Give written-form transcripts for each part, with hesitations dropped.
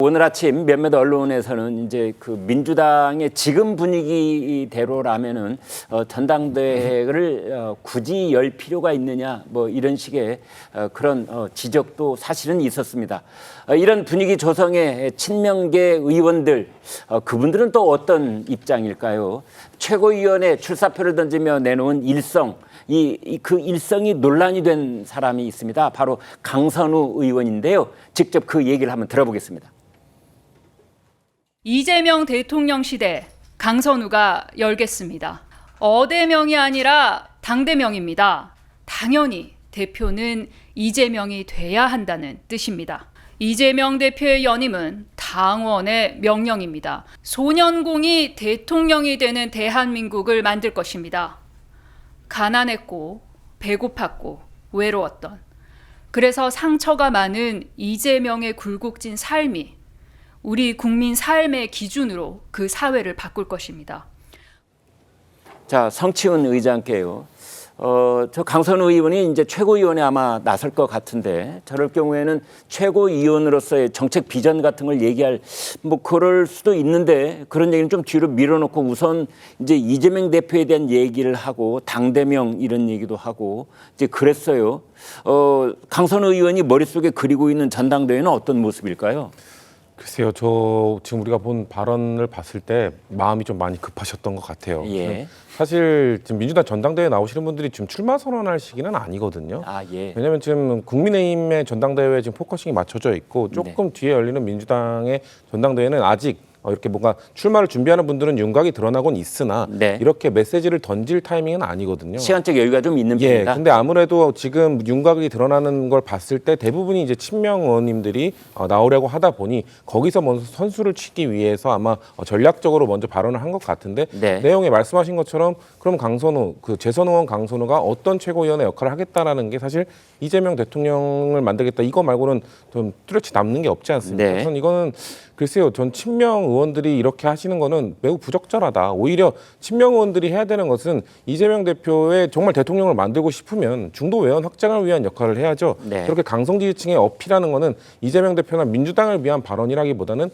오늘 아침 몇몇 언론에서는 이제 그 민주당의 지금 분위기대로라면은 전당대회를 굳이 열 필요가 있느냐 뭐 이런 식의 그런 지적도 사실은 있었습니다. 이런 분위기 조성의 친명계 의원들 그분들은 또 어떤 입장일까요? 최고위원회 출사표를 던지며 내놓은 일성 그 일성이 논란이 된 사람이 있습니다. 바로 강선우 의원인데요. 직접 그 얘기를 한번 들어보겠습니다. 이재명 대통령 시대 강선우가 열겠습니다. 어대명이 아니라 당대명입니다. 당연히 대표는 이재명이 돼야 한다는 뜻입니다. 이재명 대표의 연임은 당원의 명령입니다. 소년공이 대통령이 되는 대한민국을 만들 것입니다. 가난했고 배고팠고 외로웠던, 그래서 상처가 많은 이재명의 굴곡진 삶이 우리 국민 삶의 기준으로 그 사회를 바꿀 것입니다. 자, 성치훈 의장께요. 저 강선우 의원이 이제 최고위원회 아마 나설 것 같은데, 저럴 경우에는 최고위원으로서의 정책 비전 같은 걸 얘기할 뭐 그럴 수도 있는데, 그런 얘기는 좀 뒤로 밀어놓고 우선 이제 이재명 대표에 대한 얘기를 하고 당대명 이런 얘기도 하고 이제 그랬어요. 강선우 의원이 머릿속에 그리고 있는 전당대회는 어떤 모습일까요? 글쎄요, 저 지금 우리가 본 발언을 봤을 때 마음이 좀 많이 급하셨던 것 같아요. 예. 사실 지금 민주당 전당대회 나오시는 분들이 지금 출마 선언할 시기는 아니거든요. 아, 예. 왜냐하면 지금 국민의힘의 전당대회에 지금 포커싱이 맞춰져 있고 조금 네. 뒤에 열리는 민주당의 전당대회는 아직 이렇게 뭔가 출마를 준비하는 분들은 윤곽이 드러나곤 있으나 네. 이렇게 메시지를 던질 타이밍은 아니거든요. 시간적 여유가 좀 있는 예, 편이다. 근데 아무래도 지금 윤곽이 드러나는 걸 봤을 때 대부분이 이제 친명 의원님들이 나오려고 하다 보니 거기서 먼저 선수를 치기 위해서 아마 전략적으로 먼저 발언을 한 것 같은데 네. 내용에 말씀하신 것처럼 그럼 강선우, 그 재선 의원 강선우가 어떤 최고위원의 역할을 하겠다라는 게 사실 이재명 대통령을 만들겠다 이거 말고는 좀 뚜렷이 남는 게 없지 않습니까? 네. 그래서 이거는 글쎄요, 전 친명 의원들이 이렇게 하시는 거는 매우 부적절하다. 오히려 친명 의원들이 해야 되는 것은 이재명 대표의 정말 대통령을 만들고 싶으면 중도 외연 확장을 위한 역할을 해야죠. 네. 그렇게 강성 지지층에 어필하는 거는 이재명 대표나 민주당을 위한 발언이라기보다는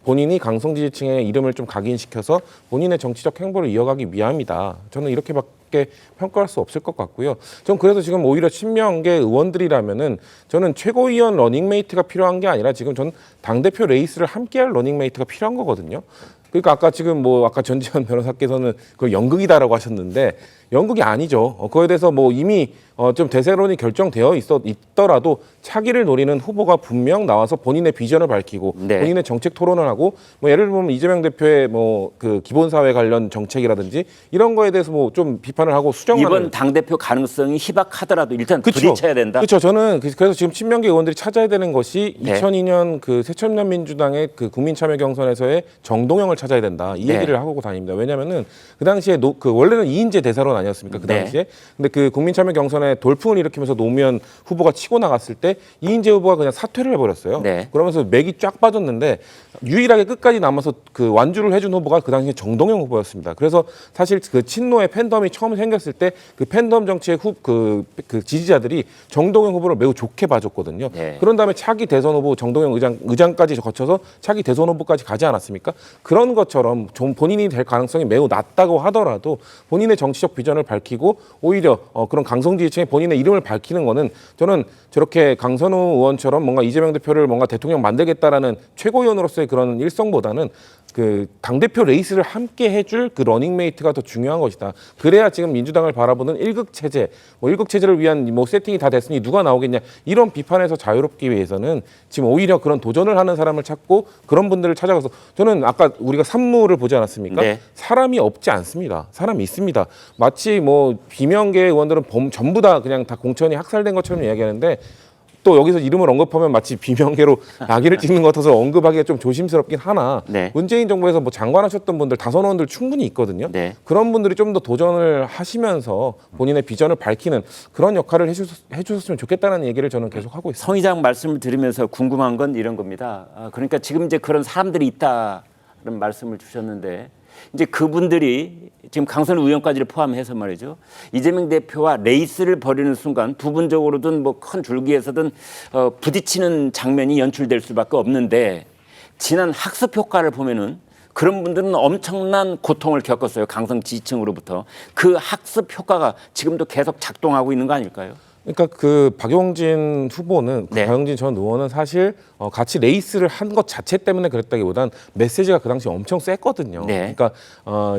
본인이 강성 지지층의 이름을 좀 각인시켜서 본인의 정치적 행보를 이어가기 위함이다. 저는 이렇게밖에 평가할 수 없을 것 같고요. 전 그래서 지금 오히려 친명계 의원들이라면은 저는 최고위원 러닝메이트가 필요한 게 아니라 지금 전 당대표 레이스를 함께할 러닝메이트가 필요한 거거든요. 그러니까 아까 지금 아까 전지현 변호사께서는 그 연극이다라고 하셨는데 연극이 아니죠. 그거에 대해서 이미 좀 대세론이 결정되어 있더라도 차기를 노리는 후보가 분명 나와서 본인의 비전을 밝히고 네. 본인의 정책 토론을 하고 예를 들면 이재명 대표의 그 기본사회 관련 정책이라든지 이런 거에 대해서 좀 비판을 하고 수정하는 이번 당대표 가능성이 희박하더라도 일단 그쵸. 부딪혀야 된다. 그렇죠. 저는 그래서 지금 친명계 의원들이 찾아야 되는 것이 네. 2002년 그 새천년민주당의 그 국민참여 경선에서의 정동영을 찾아야 된다. 이 네. 얘기를 하고 다닙니다. 왜냐하면은 그 당시에 그 원래는 이인재 대사론 아니었습니까? 그 네. 당시에. 근데 그 국민참여 경선에 돌풍을 일으키면서 노무현 후보가 치고 나갔을 때 이인재 후보가 그냥 사퇴를 해버렸어요. 네. 그러면서 맥이 쫙 빠졌는데 유일하게 끝까지 남아서 그 완주를 해준 후보가 그 당시에 정동영 후보였습니다. 그래서 사실 그 친노의 팬덤이 처음 생겼을 때 그 팬덤 정치의 그 지지자들이 정동영 후보를 매우 좋게 봐줬거든요. 네. 그런 다음에 차기 대선 후보 정동영 의장까지 거쳐서 차기 대선 후보까지 가지 않았습니까? 그런 것처럼 좀 본인이 될 가능성이 매우 낮다고 하더라도 본인의 정치적 비전을 밝히고 오히려 그런 강성 지지층에 본인의 이름을 밝히는 거는 저는 저렇게 강선우 의원처럼 뭔가 이재명 대표를 뭔가 대통령 만들겠다라는 최고위원으로서의 그런 일성보다는 그 당대표 레이스를 함께 해줄 그 러닝메이트가 더 중요한 것이다. 그래야 지금 민주당을 바라보는 일극체제, 일극체제를 위한 세팅이 다 됐으니 누가 나오겠냐 이런 비판에서 자유롭기 위해서는 지금 오히려 그런 도전을 하는 사람을 찾고 그런 분들을 찾아가서 저는 아까 우리가 산무를 보지 않았습니까? 네. 사람이 없지 않습니다. 사람이 있습니다. 마치 비명계 의원들은 전부 다 그냥 다 공천이 학살된 것처럼 이야기하는데 또 여기서 이름을 언급하면 마치 비명계로 낙인을 찍는 것 같아서 언급하기가 좀 조심스럽긴 하나 네. 문재인 정부에서 장관하셨던 분들 다선원들 충분히 있거든요. 네. 그런 분들이 좀 더 도전을 하시면서 본인의 비전을 밝히는 그런 역할을 해주셨으면 좋겠다는 얘기를 저는 계속 하고 있습니다. 성 의장 말씀을 들으면서 궁금한 건 이런 겁니다. 그러니까 지금 이제 그런 사람들이 있다는 말씀을 주셨는데 이제 그분들이 지금 강선 의원까지를 포함해서 말이죠. 이재명 대표와 레이스를 벌이는 순간 부분적으로든 뭐 큰 줄기에서든 부딪히는 장면이 연출될 수밖에 없는데 지난 학습 효과를 보면은 그런 분들은 엄청난 고통을 겪었어요. 강성 지지층으로부터. 그 학습 효과가 지금도 계속 작동하고 있는 거 아닐까요? 그러니까 그 박용진 후보는 네. 박용진 전 의원은 사실 같이 레이스를 한 것 자체 때문에 그랬다기보단 메시지가 그 당시 엄청 셌거든요. 네. 그러니까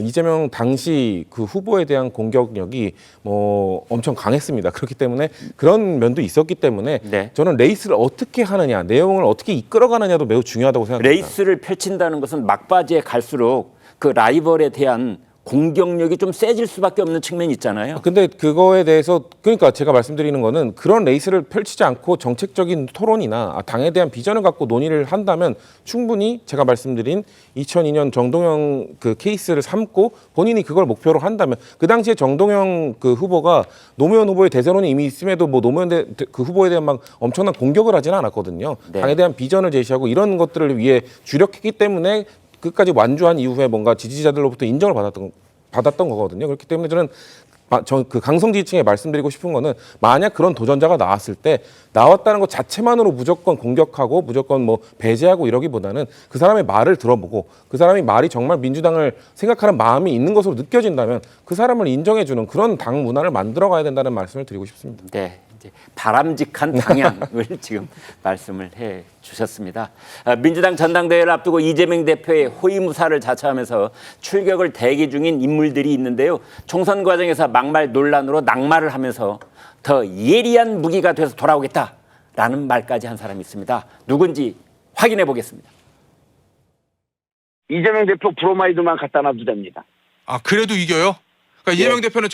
이재명 당시 그 후보에 대한 공격력이 뭐 엄청 강했습니다. 그렇기 때문에 그런 면도 있었기 때문에 네. 저는 레이스를 어떻게 하느냐, 내용을 어떻게 이끌어가느냐도 매우 중요하다고 생각합니다. 레이스를 펼친다는 것은 막바지에 갈수록 그 라이벌에 대한 공격력이 좀 세질 수밖에 없는 측면이 있잖아요. 근데 그거에 대해서 그러니까 제가 말씀드리는 거는 그런 레이스를 펼치지 않고 정책적인 토론이나 당에 대한 비전을 갖고 논의를 한다면 충분히 제가 말씀드린 2002년 정동영 그 케이스를 삼고 본인이 그걸 목표로 한다면 그 당시에 정동영 그 후보가 노무현 후보의 대선론이 이미 있음에도 뭐 노무현 그 후보에 대한 막 엄청난 공격을 하지는 않았거든요. 네. 당에 대한 비전을 제시하고 이런 것들을 위해 주력했기 때문에 끝까지 완주한 이후에 뭔가 지지자들로부터 인정을 받았던 거거든요. 그렇기 때문에 저는 그 강성 지지층에 말씀드리고 싶은 거는 만약 그런 도전자가 나왔을 때 나왔다는 것 자체만으로 무조건 공격하고 무조건 뭐 배제하고 이러기보다는 그 사람의 말을 들어보고 그 사람이 말이 정말 민주당을 생각하는 마음이 있는 것으로 느껴진다면 그 사람을 인정해주는 그런 당 문화를 만들어가야 된다는 말씀을 드리고 싶습니다. 네, 이제 바람직한 방향을 지금 말씀을 해 주셨습니다. 민주당 전당대회를 앞두고 이재명 대표의 호위무사를 자처하면서 출격을 대기 중인 인물들이 있는데요. 총선 과정에서 막말 논란으로 낙마를 하면서 더 예리한 무기가 돼서 돌아오겠다라는 말까지 한 사람이 있습니다. 누군지 확인해 보겠습니다. 이재명 대표 브로마이드만 갖다 놔도 됩니다. 아, 그래도 이겨요? 그러니까 이재명 대표는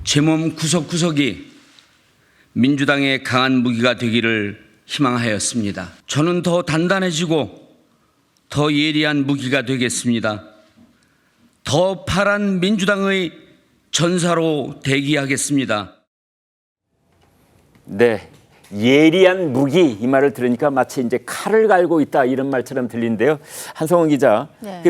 제 몸 구석구석이 민주당의 강한 무기가 되기를 희망하였습니다. 저는 더 단단해지고 더 예리한 무기가 되겠습니다. 더 파란 민주당의 전사로 대기하겠습니다. 네, 예리한 무기 이 말을 들으니까 마치 이제 칼을 갈고 있다 이런 말처럼 들리는데요. 한성원 기자, 네.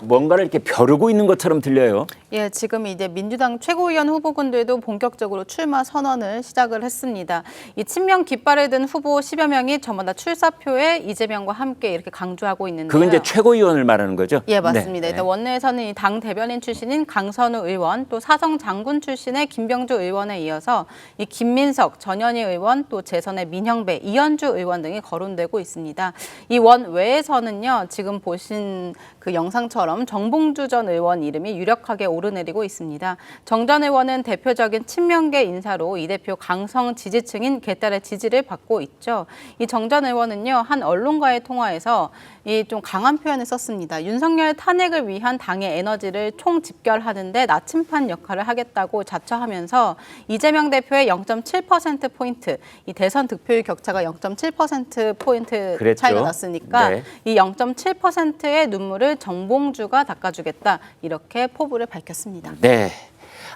뭔가를 이렇게 벼르고 있는 것처럼 들려요. 예, 지금 이제 민주당 최고위원 후보군들도 본격적으로 출마 선언을 시작을 했습니다. 이 친명 깃발을 든 후보 10여 명이 저마다 출사표에 이재명과 함께 이렇게 강조하고 있는데요. 그건 이제 최고위원을 말하는 거죠? 예, 맞습니다. 네. 일단 원내에서는 이 당 대변인 출신인 강선우 의원, 또 사성 장군 출신의 김병주 의원에 이어서 이 김민석, 전현희 의원, 또 재선의 민형배, 이현주 의원 등이 거론되고 있습니다. 이 원 외에서는요, 지금 보신 그 영상처럼 정봉주 전 의원 이름이 유력하게 오르내리고 있습니다. 정 전 의원은 대표적인 친명계 인사로 이 대표 강성 지지층인 개딸의 지지를 받고 있죠. 이 정 전 의원은요, 한 언론과의 통화에서 이 좀 강한 표현을 썼습니다. 윤석열 탄핵을 위한 당의 에너지를 총집결하는데 나침반 역할을 하겠다고 자처하면서 이재명 대표의 0.7%포인트, 이 대선 득표율 격차가 0.7%포인트 그랬죠. 차이가 났으니까 네. 이 0.7%의 눈물을 정봉주가 닦아주겠다, 이렇게 포부를 밝혔습니다. 네,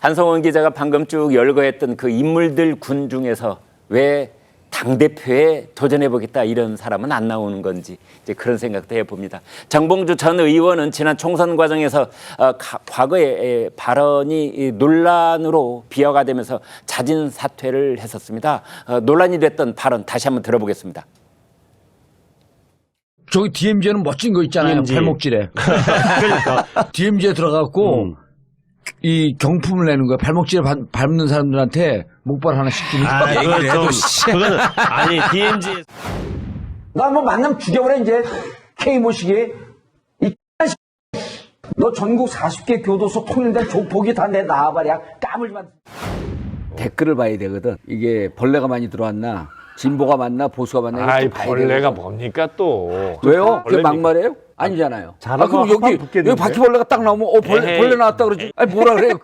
한성원 기자가 방금 쭉 열거했던 그 인물들 군 중에서 왜 당대표에 도전해보겠다 이런 사람은 안 나오는 건지 이제 그런 생각도 해봅니다. 정봉주 전 의원은 지난 총선 과정에서 과거에 발언이 논란으로 비화가 되면서 자진 사퇴를 했었습니다. 논란이 됐던 발언 다시 한번 들어보겠습니다. 저기 DMZ는 멋진 거 있잖아요. DMZ. 발목질에. 그러니까. DMZ에 들어가고 이 경품을 내는 거야. 발목질에 밟는 사람들한테 목발 하나씩 주는 거야. 그거는 아니 DMZ 너 한번 만나면 죽여버려 이제. K 모시기 너 전국 40개 교도소 통일된 족보기 다 내 나와봐야 까불지만. 댓글을 봐야 되거든. 이게 벌레가 많이 들어왔나, 진보가 맞나, 보수가 맞나. 이걸 아이 좀 봐야 벌레가 되거든. 뭡니까 또? 왜요? 그게 벌레니까. 막말이에요? 아니잖아요. 잘하면 그럼 한방 여기 붙겠는데? 바퀴벌레가 딱 나오면 벌레 나왔다 그러지. 아니 뭐라 그래요?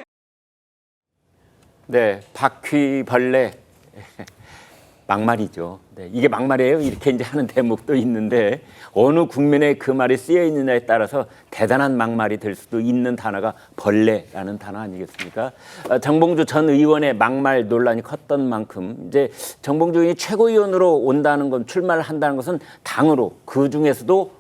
네, 바퀴벌레 막말이죠. 네, 이게 막말이에요. 이렇게 이제 하는 대목도 있는데 어느 국면에 그 말이 쓰여 있느냐에 따라서 대단한 막말이 될 수도 있는 단어가 벌레라는 단어 아니겠습니까? 정봉주 전 의원의 막말 논란이 컸던 만큼 이제 정봉주 의원이 최고위원으로 온다는 건 출마를 한다는 것은 당으로 그 중에서도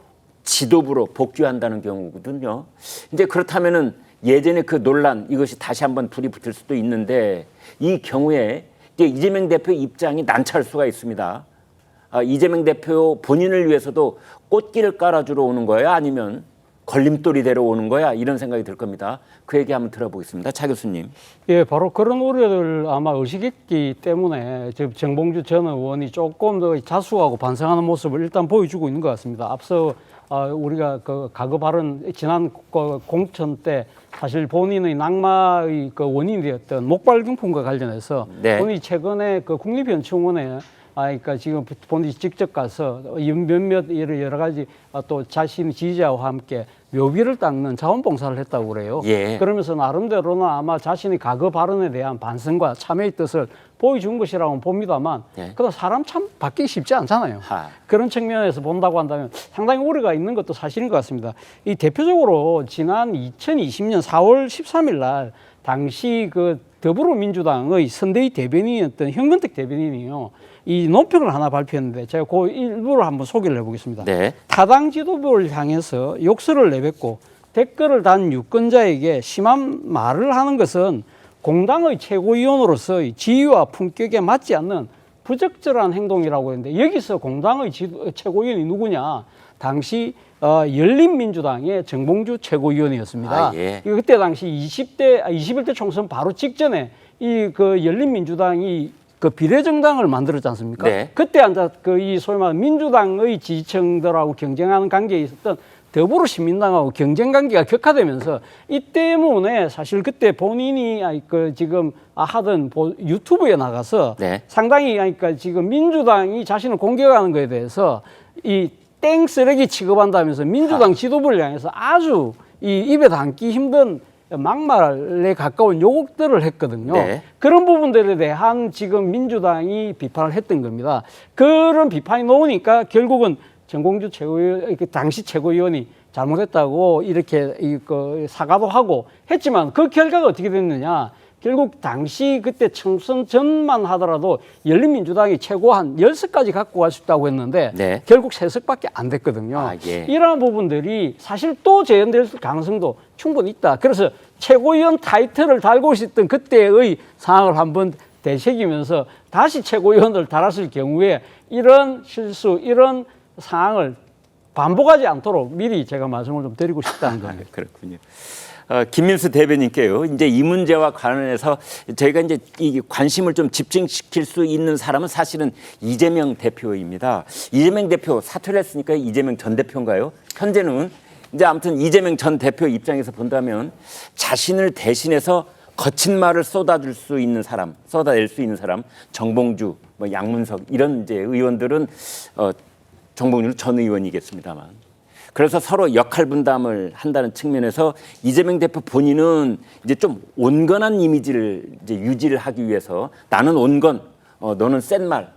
지도부로 복귀한다는 경우거든요. 이제 그렇다면은 예전에 그 논란 이것이 다시 한번 불이 붙을 수도 있는데 이 경우에 이제 이재명 대표 입장이 난처할 수가 있습니다. 이재명 대표 본인을 위해서도 꽃길을 깔아주러 오는 거야 아니면 걸림돌이 되러 오는 거야 이런 생각이 들 겁니다. 그 얘기 한번 들어보겠습니다. 차 교수님. 예, 바로 그런 우려를 아마 의식했기 때문에 지금 정봉주 전 의원이 조금 더 자수하고 반성하는 모습을 일단 보여주고 있는 것 같습니다. 앞서 우리가 그 과거 발언 지난 공천 때 사실 본인의 낙마의 그 원인이 되었던 목발등품과 관련해서 네. 본인이 최근에 그 국립현충원에 그러니까 지금 본인이 직접 가서 몇몇 여러 가지 또 자신 지지자와 함께 묘비를 닦는 자원봉사를 했다고 그래요. 예. 그러면서 나름대로는 아마 자신의 과거 발언에 대한 반성과 참여의 뜻을 보여준 것이라고 봅니다만 예. 그러나 사람 참 바뀌기 쉽지 않잖아요. 하. 그런 측면에서 본다고 한다면 상당히 우려가 있는 것도 사실인 것 같습니다. 이 대표적으로 지난 2020년 4월 13일 날 당시 그 더불어민주당의 선대위 대변인이었던 현근택 대변인이요. 이 논평을 하나 발표했는데 제가 그 일부를 한번 소개를 해보겠습니다. 네. 타당 지도부를 향해서 욕설을 내뱉고 댓글을 단 유권자에게 심한 말을 하는 것은 공당의 최고위원으로서의 지위와 품격에 맞지 않는 부적절한 행동이라고 했는데 여기서 공당의 최고위원이 누구냐? 당시 열린민주당의 정봉주 최고위원이었습니다. 예. 그때 당시 21대 총선 바로 직전에 이 그 열린민주당이 그 비례정당을 만들었지 않습니까? 네. 그때 앉아 그 이 소위 말하는 민주당의 지지층들하고 경쟁하는 관계에 있었던 더불어시민당하고 경쟁 관계가 격화되면서 이 때문에 사실 그때 본인이 그 지금 하던 유튜브에 나가서 네. 상당히 그러니까 지금 민주당이 자신을 공격하는 것에 대해서 이 땡 쓰레기 취급한다면서 민주당 지도부를 향해서 아주 이 입에 담기 힘든 막말에 가까운 요구들을 했거든요. 네. 그런 부분들에 대한 지금 민주당이 비판을 했던 겁니다. 그런 비판이 나오니까 결국은 정봉주 최고위원, 당시 최고위원이 잘못했다고 이렇게 사과도 하고 했지만 그 결과가 어떻게 됐느냐. 결국 당시 그때 총선 전만 하더라도 열린민주당이 최고 한 10석까지 갖고 갈 수 있다고 했는데 네. 결국 3석밖에 안 됐거든요. 예. 이러한 부분들이 사실 또 재현될 가능성도 충분히 있다. 그래서 최고위원 타이틀을 달고 있었던 그때의 상황을 한번 되새기면서 다시 최고위원을 달았을 경우에 이런 실수, 이런 상황을 반복하지 않도록 미리 제가 말씀을 좀 드리고 싶다는 겁니다. 그렇군요. 김민수 대변인께요. 이제 이 문제와 관련해서 저희가 이제 이 관심을 좀 집중시킬 수 있는 사람은 사실은 이재명 대표입니다. 이재명 대표 사퇴를 했으니까 이재명 전 대표인가요? 현재는 이제 아무튼 이재명 전 대표 입장에서 본다면 자신을 대신해서 거친 말을 쏟아낼 수 있는 사람, 정봉주, 뭐 양문석 이런 이제 의원들은 정봉주 전 의원이겠습니다만. 그래서 서로 역할 분담을 한다는 측면에서 이재명 대표 본인은 이제 좀 온건한 이미지를 이제 유지를 하기 위해서 나는 온건, 너는 센 말,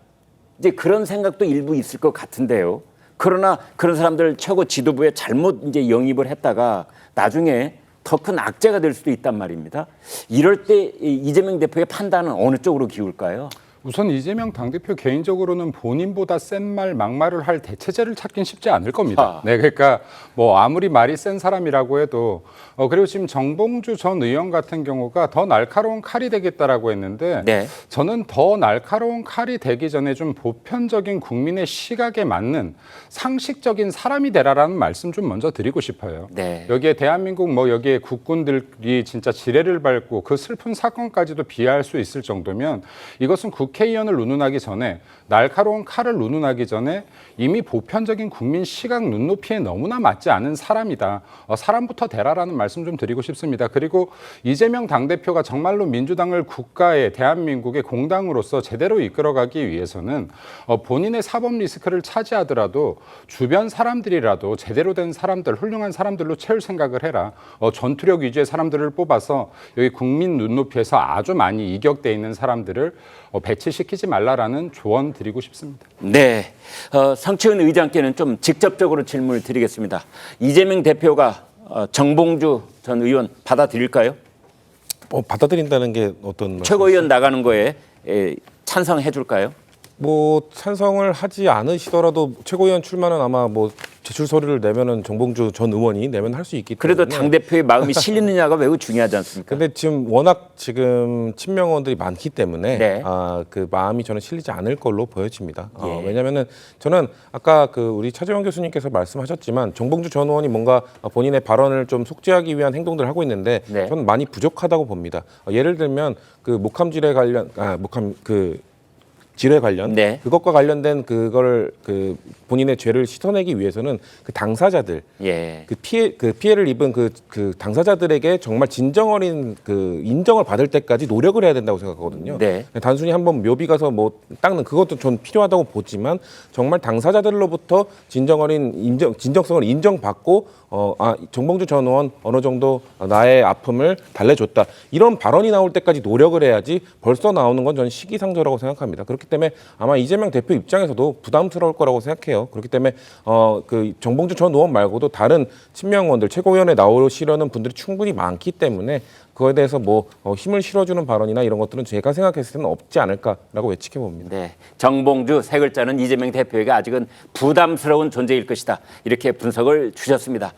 이제 그런 생각도 일부 있을 것 같은데요. 그러나 그런 사람들 최고 지도부에 잘못 이제 영입을 했다가 나중에 더 큰 악재가 될 수도 있단 말입니다. 이럴 때 이재명 대표의 판단은 어느 쪽으로 기울까요? 우선 이재명 당대표 개인적으로는 본인보다 센 말, 막말을 할 대체제를 찾긴 쉽지 않을 겁니다. 네, 그러니까 뭐 아무리 말이 센 사람이라고 해도 그리고 지금 정봉주 전 의원 같은 경우가 더 날카로운 칼이 되겠다라고 했는데 네. 저는 더 날카로운 칼이 되기 전에 좀 보편적인 국민의 시각에 맞는 상식적인 사람이 되라라는 말씀 좀 먼저 드리고 싶어요. 네. 여기에 대한민국 여기에 국군들이 진짜 지뢰를 밟고 그 슬픈 사건까지도 비하할 수 있을 정도면 이것은 국회의원을 운운하기 전에 날카로운 칼을 운운하기 전에 이미 보편적인 국민 시각 눈높이에 너무나 맞지 않은 사람이다. 사람부터 되라라는 말씀 좀 드리고 싶습니다. 그리고 이재명 당대표가 정말로 민주당을 국가의 대한민국의 공당으로서 제대로 이끌어가기 위해서는 본인의 사법 리스크를 차지하더라도 주변 사람들이라도 제대로 된 사람들, 훌륭한 사람들로 채울 생각을 해라. 전투력 위주의 사람들을 뽑아서 여기 국민 눈높이에서 아주 많이 이격돼 있는 사람들을 배치시키지 말라라는 조언 드리고 싶습니다. 네, 성치은 의장께는 좀 직접적으로 질문을 드리겠습니다. 이재명 대표가 정봉주 전 의원 받아들일까요? 받아들인다는 게 어떤 최고위원 나가는 거에 찬성해 줄까요? 뭐 찬성을 하지 않으시더라도 최고위원 출마는 아마 뭐 제출 서류를 내면은 정봉주 전 의원이 내면 할 수 있기 때문에. 그래도 당 대표의 마음이 실리느냐가 매우 중요하지 않습니까? 근데 지금 워낙 지금 친명원들이 많기 때문에 네. 그 마음이 저는 실리지 않을 걸로 보여집니다. 예. 왜냐하면은 저는 아까 그 우리 차재원 교수님께서 말씀하셨지만 정봉주 전 의원이 뭔가 본인의 발언을 좀 속죄하기 위한 행동들을 하고 있는데 네. 저는 많이 부족하다고 봅니다. 예를 들면 그 목함질에 관련 질에 관련 네. 그것과 관련된 그걸 그 본인의 죄를 씻어내기 위해서는 그 당사자들 예. 그 피해를 입은 그 당사자들에게 정말 진정 어린 그 인정을 받을 때까지 노력을 해야 된다고 생각하거든요. 네. 단순히 한번 묘비 가서 뭐 닦는 그것도 전 필요하다고 보지만 정말 당사자들로부터 진정 어린 진정성을 인정받고 정봉주 전 의원 어느 정도 나의 아픔을 달래줬다 이런 발언이 나올 때까지 노력을 해야지 벌써 나오는 건 저는 시기상조라고 생각합니다. 그렇기 때문에 아마 이재명 대표 입장에서도 부담스러울 거라고 생각해요. 그렇기 때문에 그 정봉주 전 의원 말고도 다른 친명원들 최고위원회 나오시려는 분들이 충분히 많기 때문에 그거에 대해서 뭐 힘을 실어주는 발언이나 이런 것들은 제가 생각했을 때는 없지 않을까라고 예측해 봅니다. 네, 정봉주 세 글자는 이재명 대표에게 아직은 부담스러운 존재일 것이다. 이렇게 분석을 주셨습니다.